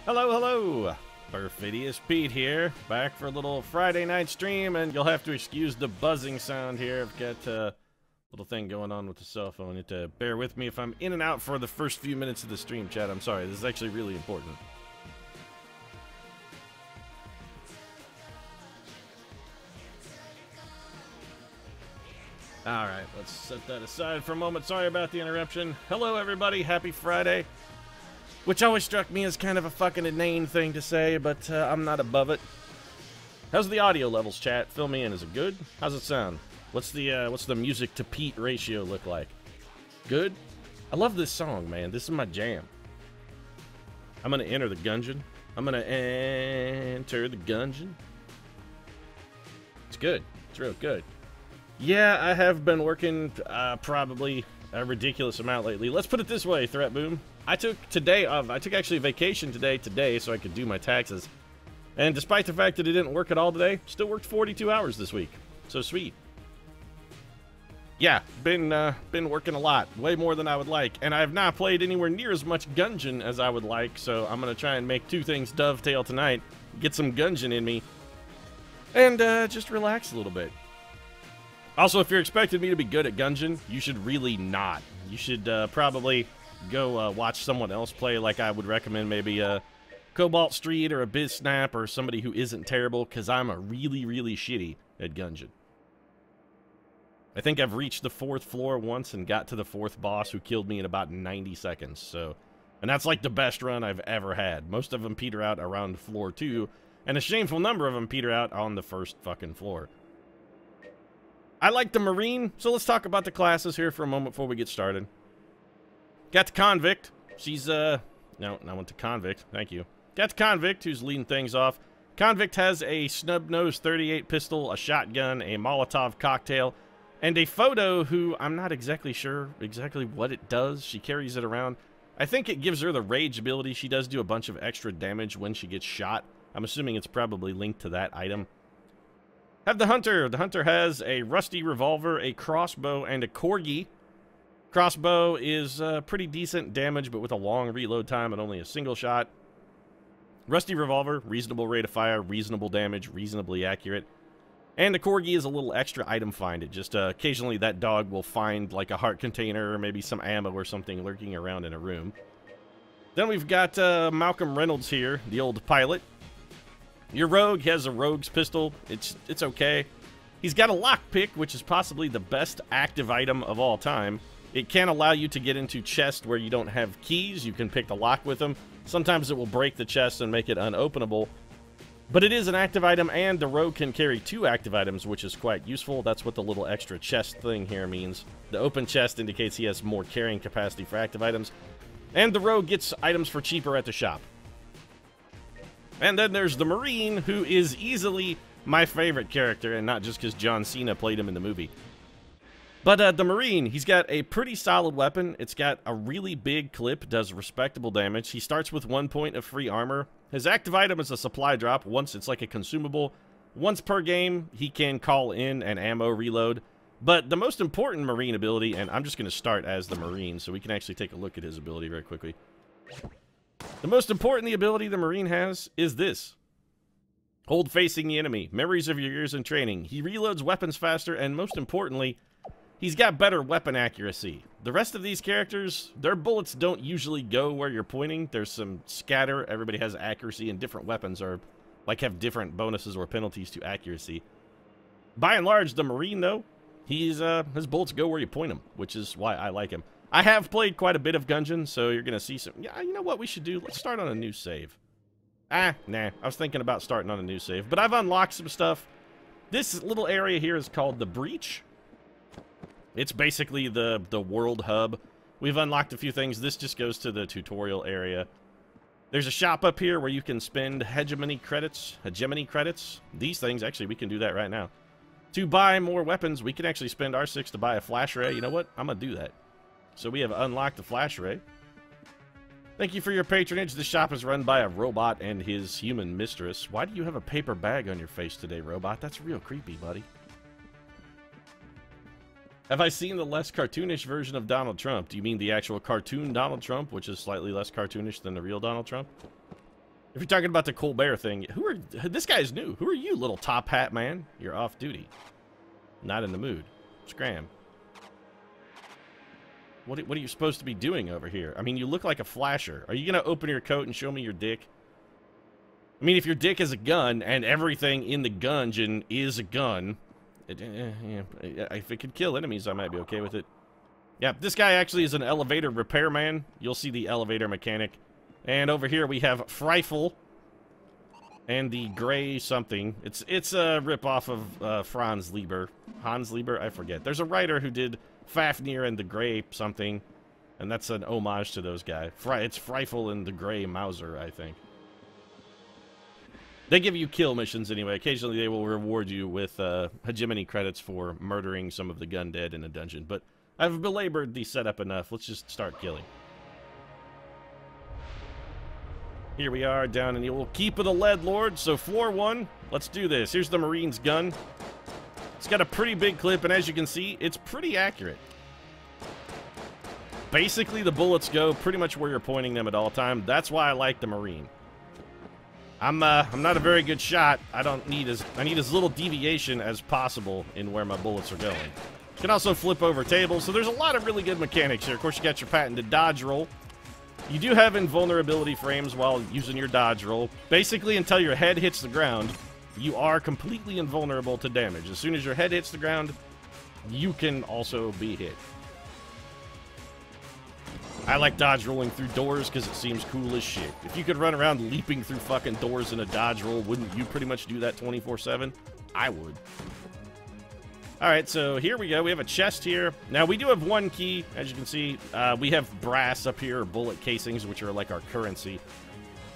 Hello, hello! Perfidious Pete here, back for a little Friday night stream, and you'll have to excuse the buzzing sound here. I've got a little thing going on with the cell phone. You have to bear with me if I'm in and out for the first few minutes of the stream, chat. I'm sorry, this is actually really important. Alright, let's set that aside for a moment. Sorry about the interruption. Hello, everybody. Happy Friday. Which always struck me as kind of a fucking inane thing to say, but I'm not above it. How's the audio levels, chat? Fill me in. Is it good? How's it sound? What's the music to Pete ratio look like? Good? I love this song, man. This is my jam. I'm gonna enter the Gungeon. I'm gonna enter the Gungeon. It's good. It's real good. Yeah, I have been working probably a ridiculous amount lately. Let's put it this way, Threat Boom. I took today off. I took actually a vacation today so I could do my taxes. And despite the fact that it didn't work at all today, still worked 42 hours this week. So sweet. Yeah, been working a lot, way more than I would like, and I have not played anywhere near as much Gungeon as I would like. So I'm gonna try and make two things dovetail tonight, get some Gungeon in me, and just relax a little bit. Also, if you're expecting me to be good at Gungeon, you should really not. You should probably go watch someone else play, like I would recommend maybe Cobalt Street or a Biz Snap or somebody who isn't terrible, because I'm a really, really shitty at Gungeon. I think I've reached the 4th floor once and got to the 4th boss who killed me in about 90 seconds, so... And that's like the best run I've ever had. Most of them peter out around floor 2, and a shameful number of them peter out on the first fucking floor. I like the Marine, so let's talk about the classes here for a moment before we get started. Got the Convict. She's, no, I went to Convict. Thank you. Got the Convict, who's leading things off. Convict has a snub-nosed .38 pistol, a shotgun, a Molotov cocktail, and a photo who I'm not exactly sure exactly what it does. She carries it around. I think it gives her the rage ability. She does do a bunch of extra damage when she gets shot. I'm assuming it's probably linked to that item. Have the Hunter. The Hunter has a rusty revolver, a crossbow, and a corgi. Crossbow is pretty decent damage, but with a long reload time and only a single shot. Rusty revolver, reasonable rate of fire, reasonable damage, reasonably accurate. And the corgi is a little extra item find. It just occasionally that dog will find like a heart container or maybe some ammo or something lurking around in a room. Then we've got Malcolm Reynolds here, the old pilot. Your rogue has a rogue's pistol. It's okay. He's got a lockpick, which is possibly the best active item of all time. It can allow you to get into chests where you don't have keys. You can pick the lock with them. Sometimes it will break the chest and make it unopenable. But it is an active item, and the rogue can carry 2 active items, which is quite useful. That's what the little extra chest thing here means. The open chest indicates he has more carrying capacity for active items. And the rogue gets items for cheaper at the shop. And then there's the Marine, who is easily my favorite character, and not just because John Cena played him in the movie. But the Marine, he's got a pretty solid weapon. It's got a really big clip, does respectable damage. He starts with 1 point of free armor. His active item is a supply drop. Once it's like a consumable. Once per game, he can call in an ammo reload. But the most important Marine ability, and I'm just going to start as the Marine, so we can actually take a look at his ability very quickly. The most important ability the Marine has is this. Hold facing the enemy. Memories of your years in training. He reloads weapons faster, and most importantly, he's got better weapon accuracy. The rest of these characters, their bullets don't usually go where you're pointing. There's some scatter. Everybody has accuracy, and different weapons are like have different bonuses or penalties to accuracy. By and large, the Marine, though, his bullets go where you point them, which is why I like him. I have played quite a bit of Gungeon, so you're going to see some... Yeah, you know what we should do? Let's start on a new save. Nah. I was thinking about starting on a new save, but I've unlocked some stuff. This little area here is called the Breach. It's basically the world hub. We've unlocked a few things. This just goes to the tutorial area. There's a shop up here where you can spend hegemony credits. These things, actually, we can do that right now. To buy more weapons, we can actually spend R6 to buy a flash ray. You know what? I'm going to do that. So we have unlocked the flash ray. Thank you for your patronage. The shop is run by a robot and his human mistress. Why do you have a paper bag on your face today, robot? That's real creepy, buddy. Have I seen the less cartoonish version of Donald Trump? Do you mean the actual cartoon Donald Trump, which is slightly less cartoonish than the real Donald Trump? If you're talking about the Colbert thing, this guy's new. Who are you, little top hat man? You're off duty. Not in the mood. Scram. What are you supposed to be doing over here? I mean, you look like a flasher. Are you going to open your coat and show me your dick? I mean, if your dick is a gun and everything in the gungeon is a gun, if it could kill enemies, I might be okay with it. Yeah, this guy actually is an elevator repairman. You'll see the elevator mechanic. And over here we have Freifel and the gray something. It's a ripoff of Franz Lieber. Hans Lieber? I forget. There's a writer who did Fafnir and the gray something, and that's an homage to those guys. It's Freifel and the gray Mauser, I think. They give you kill missions anyway. Occasionally they will reward you with hegemony credits for murdering some of the gun dead in a dungeon. But I've belabored the setup enough. Let's just start killing. Here we are down in the old Keep of the Lead Lord. So floor 1, let's do this. Here's the Marine's gun. It's got a pretty big clip, and as you can see, it's pretty accurate. Basically, the bullets go pretty much where you're pointing them at all time. That's why I like the Marine. I'm not a very good shot. I need as little deviation as possible in where my bullets are going. You can also flip over tables, so there's a lot of really good mechanics here. Of course, you got your patented dodge roll. You do have invulnerability frames while using your dodge roll. Basically, until your head hits the ground, you are completely invulnerable to damage. As soon as your head hits the ground, you can also be hit. I like dodge rolling through doors because it seems cool as shit. If you could run around leaping through fucking doors in a dodge roll, wouldn't you pretty much do that 24/7? I would. Alright, so here we go. We have a chest here. Now, we do have one key. As you can see, we have brass up here, or bullet casings, which are like our currency.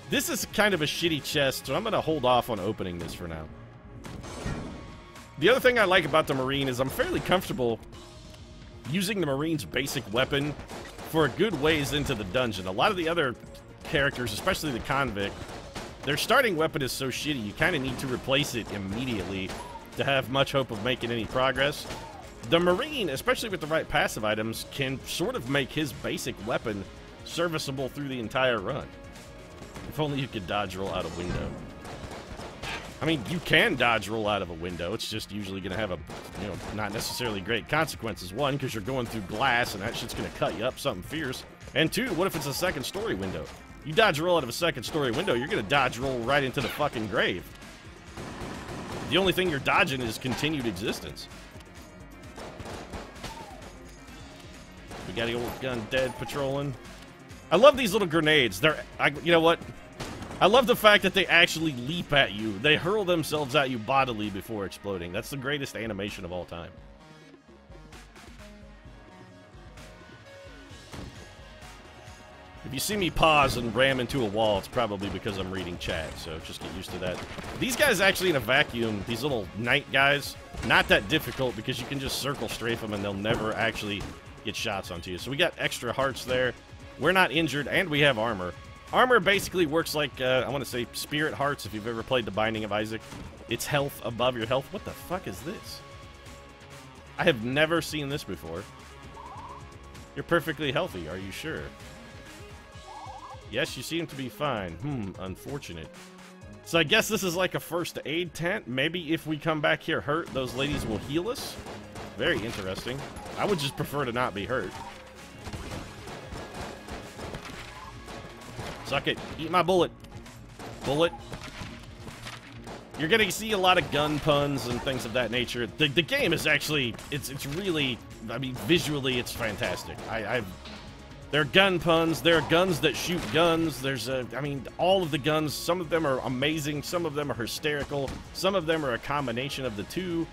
This is kind of a shitty chest, so I'm going to hold off on opening this for now. The other thing I like about the Marine is I'm fairly comfortable using the Marine's basic weapon for a good ways into the dungeon. A lot of the other characters, especially the convict, their starting weapon is so shitty, you kind of need to replace it immediately to have much hope of making any progress. The Marine, especially with the right passive items, can sort of make his basic weapon serviceable through the entire run. If only you could dodge roll out a window. I mean, you can dodge roll out of a window. It's just usually going to have a, not necessarily great consequences. One, because you're going through glass and that shit's going to cut you up something fierce. And two, what if it's a second story window? You dodge roll out of a second story window, you're going to dodge roll right into the fucking grave. The only thing you're dodging is continued existence. We got the old gun dead patrolling. I love these little grenades. You know what? I love the fact that they actually leap at you. They hurl themselves at you bodily before exploding. That's the greatest animation of all time. If you see me pause and ram into a wall, it's probably because I'm reading chat, so just get used to that. These guys actually in a vacuum, these little knight guys, not that difficult because you can just circle strafe them and they'll never actually get shots onto you. So we got extra hearts there. We're not injured, and we have armor. Armor basically works like, I want to say, spirit hearts, if you've ever played The Binding of Isaac. It's health above your health. What the fuck is this? I have never seen this before. You're perfectly healthy, are you sure? Yes, you seem to be fine. Unfortunate. So I guess this is like a first aid tent. Maybe if we come back here hurt, those ladies will heal us. Very interesting. I would just prefer to not be hurt. Suck it. Eat my bullet. Bullet. You're going to see a lot of gun puns and things of that nature. The game is actually, it's really, I mean, visually it's fantastic. There are gun puns. There are guns that shoot guns. I mean, all of the guns, some of them are amazing. Some of them are hysterical. Some of them are a combination of the two.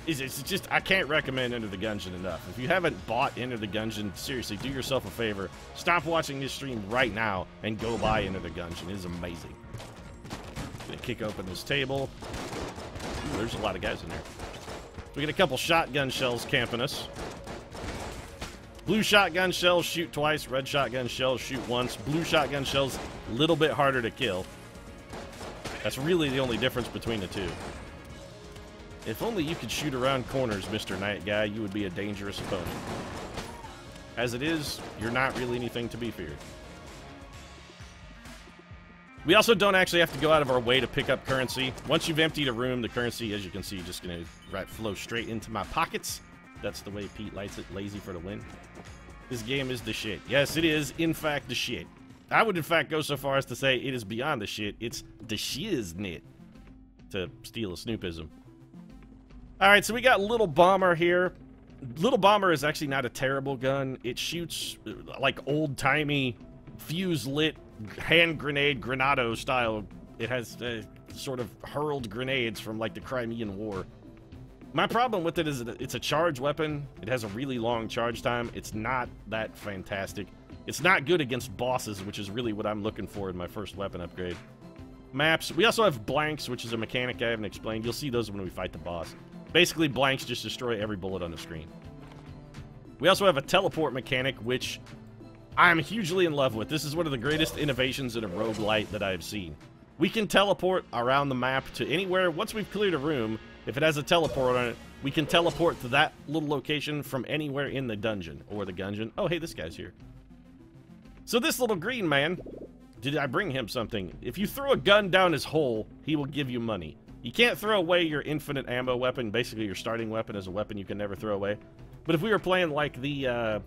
It's just, I can't recommend Enter the Gungeon enough. If you haven't bought Enter the Gungeon, seriously, do yourself a favor. Stop watching this stream right now and go buy Enter the Gungeon. It is amazing. Gonna kick open this table. Ooh, there's a lot of guys in there. We get a couple shotgun shells camping us. Blue shotgun shells shoot twice. Red shotgun shells shoot once. Blue shotgun shells, a little bit harder to kill. That's really the only difference between the two. If only you could shoot around corners, Mr. Knight Guy, you would be a dangerous opponent. As it is, you're not really anything to be feared. We also don't actually have to go out of our way to pick up currency. Once you've emptied a room, the currency, as you can see, just going to flow straight into my pockets. That's the way Pete likes it, lazy for the win. This game is the shit. Yes, it is, in fact, the shit. I would, in fact, go so far as to say it is beyond the shit. It's the shiznit, to steal a Snoopism. Alright, so we got Little Bomber here. Little Bomber is actually not a terrible gun. It shoots like old-timey, fuse-lit, hand grenade, granado style. It has sort of hurled grenades from like the Crimean War. My problem with it is that it's a charge weapon. It has a really long charge time. It's not that fantastic. It's not good against bosses, which is really what I'm looking for in my first weapon upgrade. Maps. We also have blanks, which is a mechanic I haven't explained. You'll see those when we fight the boss. Basically, blanks just destroy every bullet on the screen. We also have a teleport mechanic, which I'm hugely in love with. This is one of the greatest innovations in a roguelite that I've seen. We can teleport around the map to anywhere. Once we've cleared a room, if it has a teleport on it, we can teleport to that little location from anywhere in the dungeon, or the gungeon. Oh, hey, this guy's here. So this little green man, did I bring him something? If you throw a gun down his hole, he will give you money. You can't throw away your infinite ammo weapon, basically your starting weapon is a weapon you can never throw away. But if we were playing like the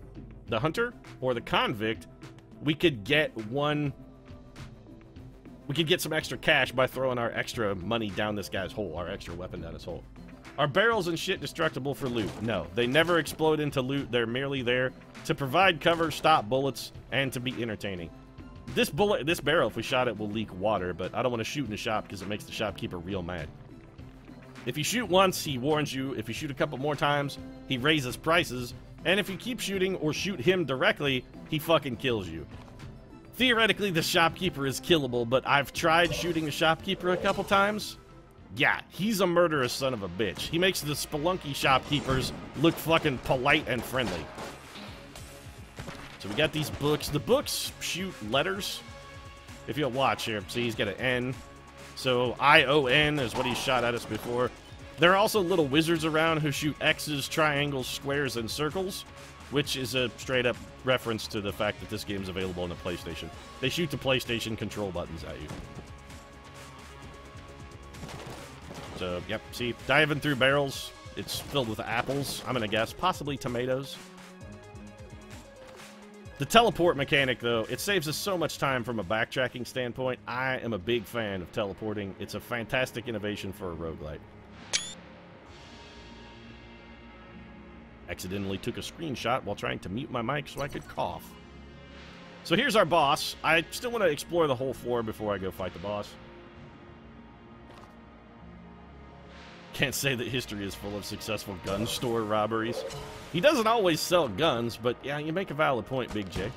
hunter or the convict, we could get some extra cash by throwing our extra money down this guy's hole, our extra weapon down his hole. Are barrels and shit destructible for loot? No, they never explode into loot. They're merely there to provide cover, stop bullets, and to be entertaining. This barrel, if we shot it, will leak water, but I don't want to shoot in the shop because it makes the shopkeeper real mad. If you shoot once, he warns you. If you shoot a couple more times, he raises prices. And if you keep shooting or shoot him directly, he fucking kills you. Theoretically, the shopkeeper is killable, but I've tried shooting the shopkeeper a couple times. Yeah, he's a murderous son of a bitch. He makes the spelunky shopkeepers look fucking polite and friendly. So we got these books. The books shoot letters. If you'll watch here, see he's got an N. So I-O-N is what he shot at us before. There are also little wizards around who shoot X's, triangles, squares, and circles, which is a straight-up reference to the fact that this game is available on the PlayStation. They shoot the PlayStation control buttons at you. So, yep, see, diving through barrels. It's filled with apples, I'm gonna guess. Possibly tomatoes. The teleport mechanic, though, it saves us so much time from a backtracking standpoint. I am a big fan of teleporting. It's a fantastic innovation for a roguelite. Accidentally took a screenshot while trying to mute my mic so I could cough. So here's our boss. I still want to explore the whole floor before I go fight the boss. Can't say that history is full of successful gun store robberies. He doesn't always sell guns, but yeah, you make a valid point, Big J.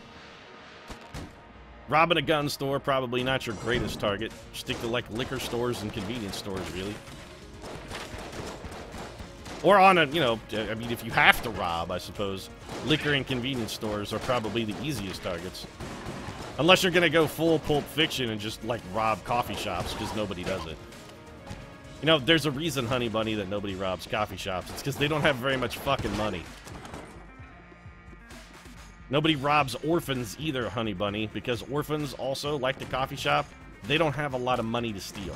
Robbing a gun store, probably not your greatest target. Stick to, like, liquor stores and convenience stores, really. Or on a, you know, I mean, if you have to rob, I suppose, liquor and convenience stores are probably the easiest targets. Unless you're gonna go full Pulp Fiction and just, like, rob coffee shops, because nobody does it. You know, there's a reason, Honey Bunny, that nobody robs coffee shops. It's because they don't have very much fucking money. Nobody robs orphans either, Honey Bunny, because orphans also, like the coffee shop, they don't have a lot of money to steal.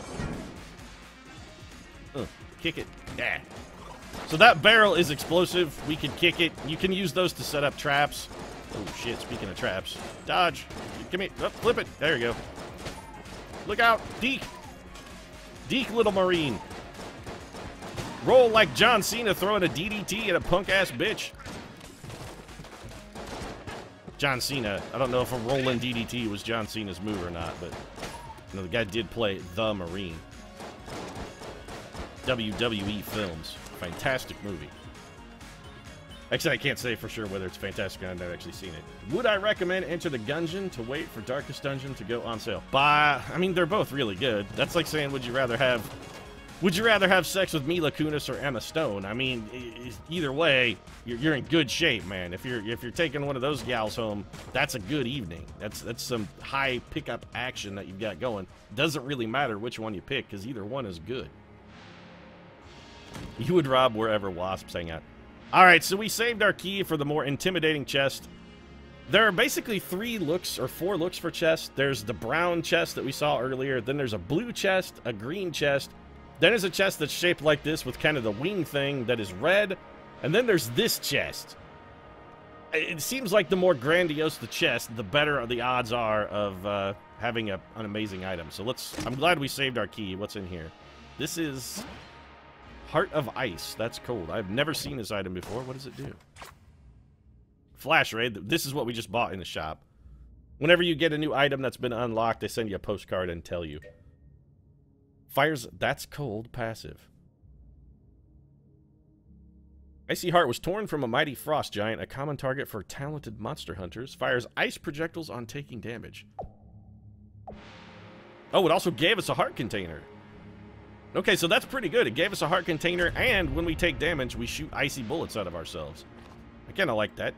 Kick it. Yeah. So that barrel is explosive. We can kick it. You can use those to set up traps. Oh, shit. Speaking of traps. Dodge. Give me... Oh, flip it. There you go. Look out. Deke. Deke, little Marine. Roll like John Cena throwing a DDT at a punk-ass bitch. John Cena. I don't know if a rolling DDT was John Cena's move or not, but you know, the guy did play the Marine. WWE Films. Fantastic movie. Actually, I can't say for sure whether it's fantastic or not. I've never actually seen it. Would I recommend Enter the Gungeon to wait for Darkest Dungeon to go on sale? I mean, they're both really good. That's like saying, would you rather have sex with Mila Kunis or Emma Stone? I mean, either way, you're in good shape, man. If you're taking one of those gals home, that's a good evening. That's some high pickup action that you've got going. Doesn't really matter which one you pick, because either one is good. You would rob wherever wasps hang out. Alright, so we saved our key for the more intimidating chest. There are basically 3 looks or 4 looks for chests. There's the brown chest that we saw earlier. Then there's a blue chest, a green chest. Then there's a chest that's shaped like this with kind of the wing thing that is red. And then there's this chest. It seems like the more grandiose the chest, the better the odds are of having an amazing item. So I'm glad we saved our key. What's in here? This is Heart of Ice. That's cold. I've never seen this item before. What does it do? Flash raid. This is what we just bought in the shop. Whenever you get a new item that's been unlocked, they send you a postcard and tell you. Fires. That's cold. Passive. Icy Heart was torn from a mighty frost giant, a common target for talented monster hunters. Fires ice projectiles on taking damage. Oh, it also gave us a heart container. Okay, so that's pretty good. It gave us a heart container, and when we take damage, we shoot icy bullets out of ourselves. I kind of like that.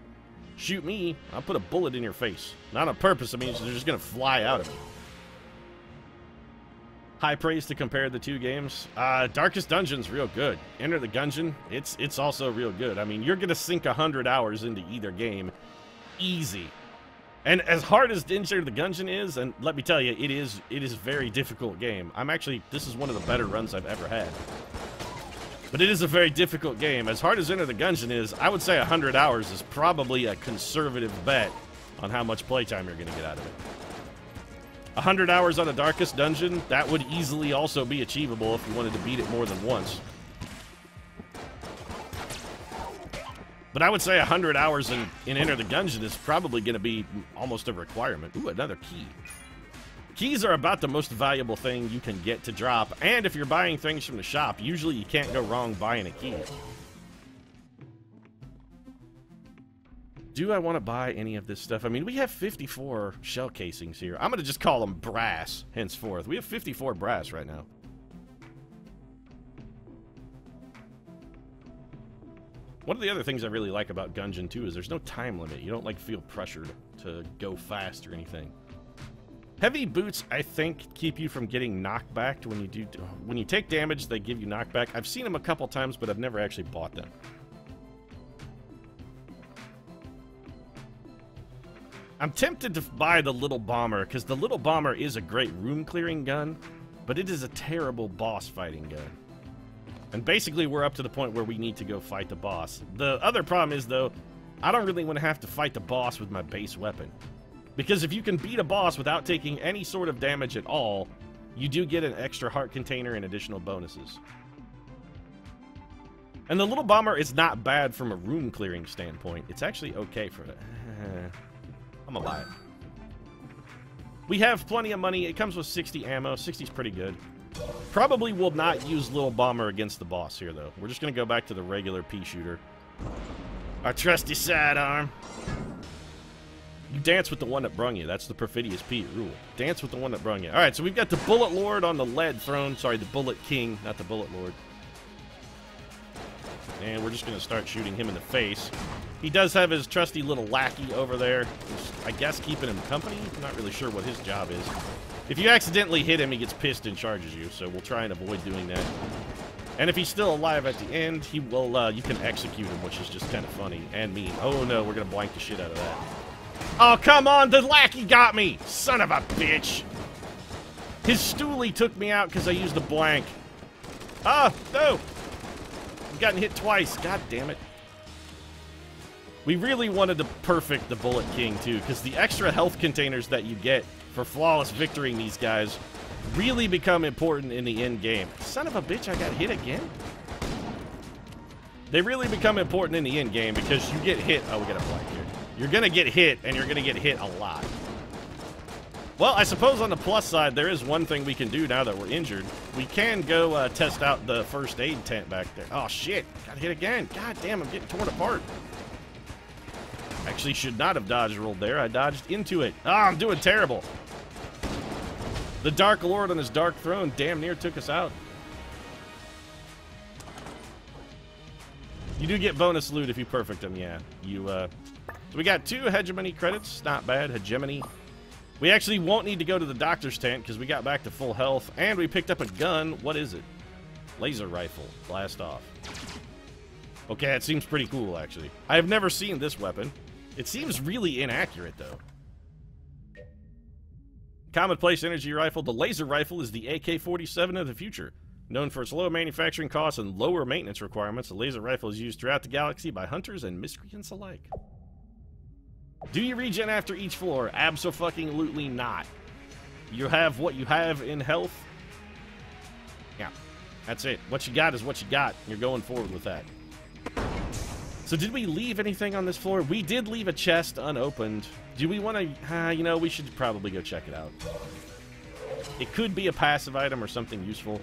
Shoot me, I'll put a bullet in your face. Not on purpose, I mean, they're just going to fly out of it. High praise to compare the 2 games. Darkest Dungeon's real good. Enter the Gungeon, it's also real good. I mean, you're going to sink 100 hours into either game. Easy. And as hard as Enter the Gungeon is, and let me tell you, it is a very difficult game. This is one of the better runs I've ever had. But it is a very difficult game. As hard as Enter the Gungeon is, I would say 100 hours is probably a conservative bet on how much playtime you're going to get out of it. 100 hours on a Darkest Dungeon, that would easily also be achievable if you wanted to beat it more than once. But I would say 100 hours in Enter the Gungeon is probably going to be almost a requirement. Ooh, another key. Keys are about the most valuable thing you can get to drop, and if you're buying things from the shop, usually you can't go wrong buying a key. Do I want to buy any of this stuff? I mean, we have 54 shell casings here. I'm going to just call them brass, henceforth. We have 54 brass right now. One of the other things I really like about Gungeon 2 is there's no time limit. You don't, like, feel pressured to go fast or anything. Heavy boots, I think, keep you from getting knocked back when you take damage, they give you knockback. I've seen them a couple times, but I've never actually bought them. I'm tempted to buy the Little Bomber, because the Little Bomber is a great room-clearing gun, but it is a terrible boss-fighting gun. And basically, we're up to the point where we need to go fight the boss. The other problem is, though, I don't really want to have to fight the boss with my base weapon. Because if you can beat a boss without taking any sort of damage at all, you do get an extra heart container and additional bonuses. And the Little Bomber is not bad from a room-clearing standpoint. It's actually okay for it. I'm gonna buy it. We have plenty of money. It comes with 60 ammo. 60's pretty good. Probably will not use Little Bomber against the boss here, though. We're just gonna go back to the regular pea shooter. Our trusty sidearm. You dance with the one that brung you. That's the Perfidious Pete rule. Dance with the one that brung you. Alright, so we've got the Bullet Lord on the lead throne. Sorry, the Bullet King, not the Bullet Lord. And we're just going to start shooting him in the face. He does have his trusty little lackey over there, who's, I guess, keeping him company. I'm not really sure what his job is. If you accidentally hit him, he gets pissed and charges you, so we'll try and avoid doing that. And if he's still alive at the end, he will, you can execute him, which is just kind of funny and mean. Oh no, we're going to blank the shit out of that. Oh, come on! The lackey got me! Son of a bitch! His stoolie took me out because I used a blank. Ah, no! I've gotten hit twice. God damn it. We really wanted to perfect the Bullet King, too, because the extra health containers that you get for flawless victorying these guys really become important in the end game. Son of a bitch, I got hit again? They really become important in the end game because you get hit. Oh, we got a blank here. You're going to get hit, and you're going to get hit a lot. Well, I suppose on the plus side, there is one thing we can do now that we're injured. We can go test out the first aid tent back there. Oh, shit. Got hit again. God damn, I'm getting torn apart. Actually, should not have dodge rolled there. I dodged into it. Ah, I'm doing terrible. The Dark Lord on his Dark Throne damn near took us out. You do get bonus loot if you perfect them, yeah. So we got 2 hegemony credits. Not bad. Hegemony. We actually won't need to go to the doctor's tent because we got back to full health. And we picked up a gun. What is it? Laser rifle. Blast off. Okay, it seems pretty cool, actually. I have never seen this weapon. It seems really inaccurate, though. Commonplace energy rifle. The laser rifle is the AK-47 of the future. Known for its low manufacturing costs and lower maintenance requirements, the laser rifle is used throughout the galaxy by hunters and miscreants alike. Do you regen after each floor? Abso-fucking-lutely not. You have what you have in health. Yeah, that's it. What you got is what you got. You're going forward with that. So did we leave anything on this floor? We did leave a chest unopened. Do we want to... you know, we should probably go check it out. It could be a passive item or something useful.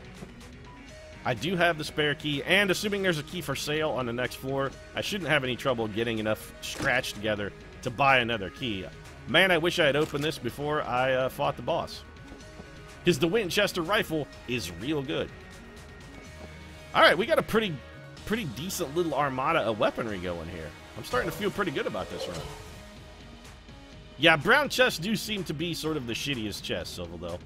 I do have the spare key, and assuming there's a key for sale on the next floor, I shouldn't have any trouble getting enough scratch together to buy another key. Man, I wish I had opened this before I fought the boss. Because the Winchester rifle is real good. Alright, we got a pretty decent little armada of weaponry going here. I'm starting to feel pretty good about this run. Yeah, brown chests do seem to be sort of the shittiest chests, Silva, though.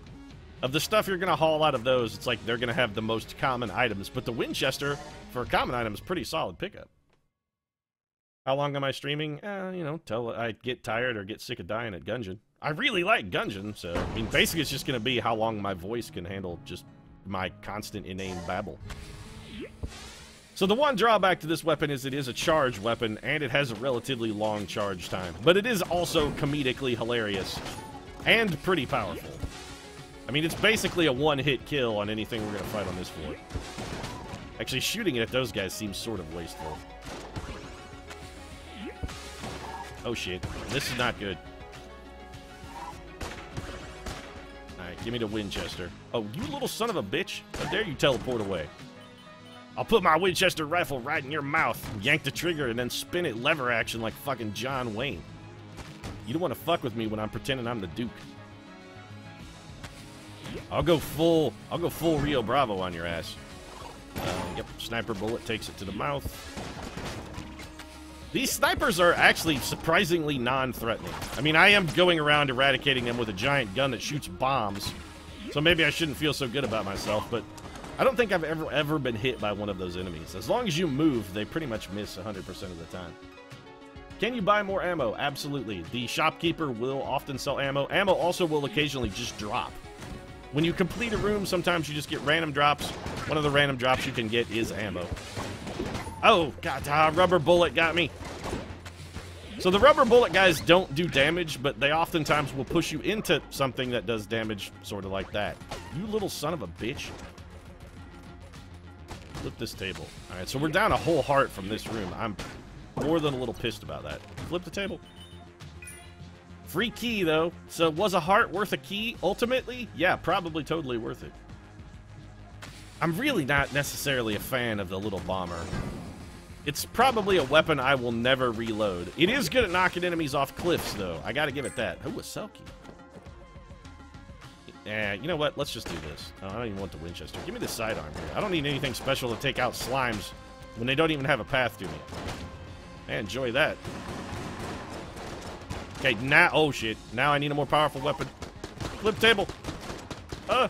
Of the stuff you're going to haul out of those, it's like they're going to have the most common items. But the Winchester, for a common item, is pretty solid pickup. How long am I streaming? You know, till I get tired or get sick of dying at Gungeon. I really like Gungeon, so, I mean, basically it's just going to be how long my voice can handle just my constant inane babble. So the one drawback to this weapon is it is a charge weapon, and it has a relatively long charge time. But it is also comedically hilarious, and pretty powerful. I mean, it's basically a one-hit kill on anything we're going to fight on this floor. Actually, shooting it at those guys seems sort of wasteful. Oh shit, this is not good. Alright, give me the Winchester. Oh, you little son of a bitch. How dare you teleport away? I'll put my Winchester rifle right in your mouth, yank the trigger, and then spin it lever action like fucking John Wayne. You don't want to fuck with me when I'm pretending I'm the Duke. I'll go full Rio Bravo on your ass. Yep, sniper bullet takes it to the mouth. These snipers are actually surprisingly non-threatening. I mean, I am going around eradicating them with a giant gun that shoots bombs, so maybe I shouldn't feel so good about myself, but I don't think I've ever been hit by one of those enemies. As long as you move, they pretty much miss 100% of the time. Can you buy more ammo? Absolutely. The shopkeeper will often sell ammo. Ammo also will occasionally just drop. When you complete a room, sometimes you just get random drops. One of the random drops you can get is ammo. Oh, God, rubber bullet got me. So the rubber bullet guys don't do damage, but they oftentimes will push you into something that does damage sort of like that. You little son of a bitch. Flip this table. All right, so we're down a whole heart from this room. I'm more than a little pissed about that. Flip the table. Free key, though. So was a heart worth a key, ultimately? Yeah, probably totally worth it. I'm really not necessarily a fan of the little bomber. It's probably a weapon I will never reload. It is good at knocking enemies off cliffs, though. I gotta give it that. Oh, a cell key. You know what? Let's just do this. Oh, I don't even want the Winchester. Give me the sidearm here. I don't need anything special to take out slimes when they don't even have a path to me. I enjoy that. Okay, now... Oh, shit. Now I need a more powerful weapon. Flip table. Oh,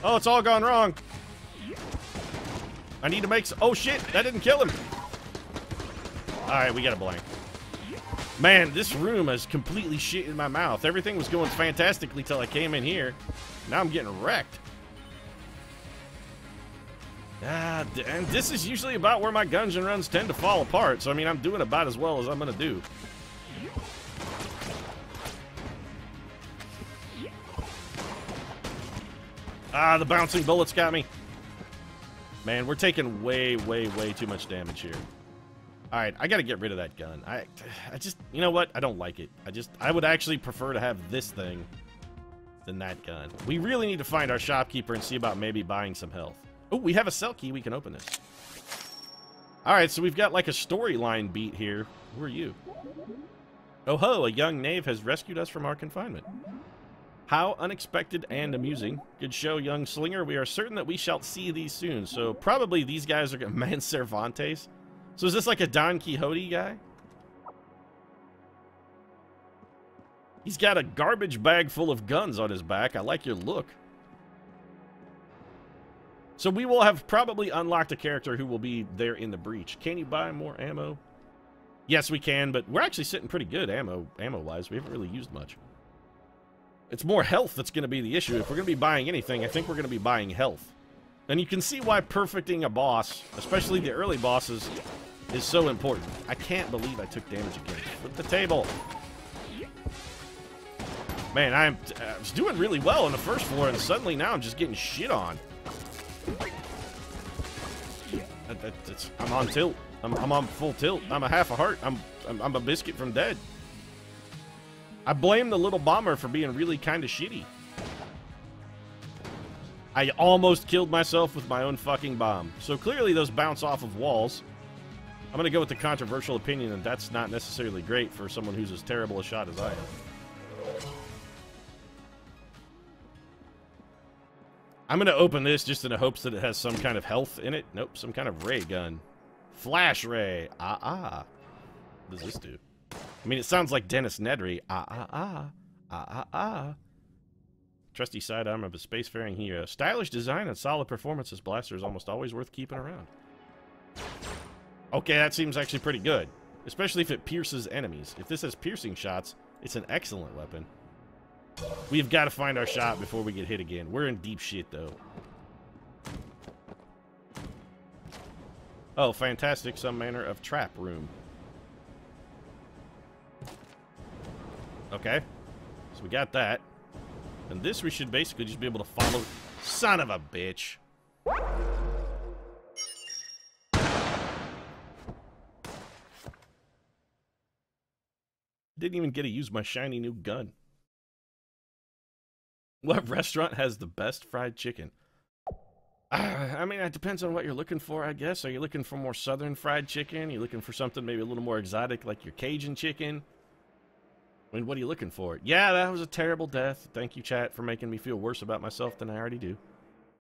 it's all gone wrong. I need to make... Oh, shit. That didn't kill him. Alright, we got a blank. Man, this room has completely shit in my mouth. Everything was going fantastically till I came in here. Now I'm getting wrecked. And this is usually about where my Gungeon runs tend to fall apart. So, I mean, I'm doing about as well as I'm going to do. Ah, the bouncing bullets got me. Man, we're taking way, way, way too much damage here. Alright, I gotta get rid of that gun. I just, you know what? I don't like it. I would actually prefer to have this thing than that gun. We really need to find our shopkeeper and see about maybe buying some health. Oh, we have a cell key. We can open this. Alright, so we've got like a storyline beat here. Who are you? Oh ho, a young knave has rescued us from our confinement. How unexpected and amusing. Good show, young slinger. We are certain that we shall see these soon. So probably these guys are going to... Man, Cervantes. So is this like a Don Quixote guy? He's got a garbage bag full of guns on his back. I like your look. So we will have probably unlocked a character who will be there in the breach. Can you buy more ammo? Yes, we can, but we're actually sitting pretty good ammo-wise. We haven't really used much. It's more health that's going to be the issue. If we're going to be buying anything, I think we're going to be buying health. And you can see why perfecting a boss, especially the early bosses, is so important. I can't believe I took damage again. Flip the table. Man, I was doing really well on the first floor, and suddenly now I'm just getting shit on. I'm on tilt. I'm on full tilt. I'm a half a heart. I'm a biscuit from dead. I blame the little bomber for being really kind of shitty. I almost killed myself with my own fucking bomb. So clearly those bounce off of walls. I'm going to go with the controversial opinion that that's not necessarily great for someone who's as terrible a shot as I am. I'm going to open this just in the hopes that it has some kind of health in it. Nope, some kind of ray gun. Flash ray. What does this do? I mean, it sounds like Dennis Nedry. Trusty sidearm of a spacefaring hero. Stylish design and solid performance. This blaster is almost always worth keeping around. Okay, that seems actually pretty good. Especially if it pierces enemies. If this has piercing shots, it's an excellent weapon. We've got to find our shot before we get hit again. We're in deep shit, though. Oh, fantastic. Some manner of trap room. Okay. So we got that. And this we should basically just be able to follow. Son of a bitch. Didn't even get to use my shiny new gun. What restaurant has the best fried chicken? I mean, it depends on what you're looking for, I guess. Are you looking for more southern fried chicken? Are you looking for something maybe a little more exotic like your Cajun chicken? I mean, what are you looking for? Yeah, that was a terrible death. Thank you, chat, for making me feel worse about myself than I already do.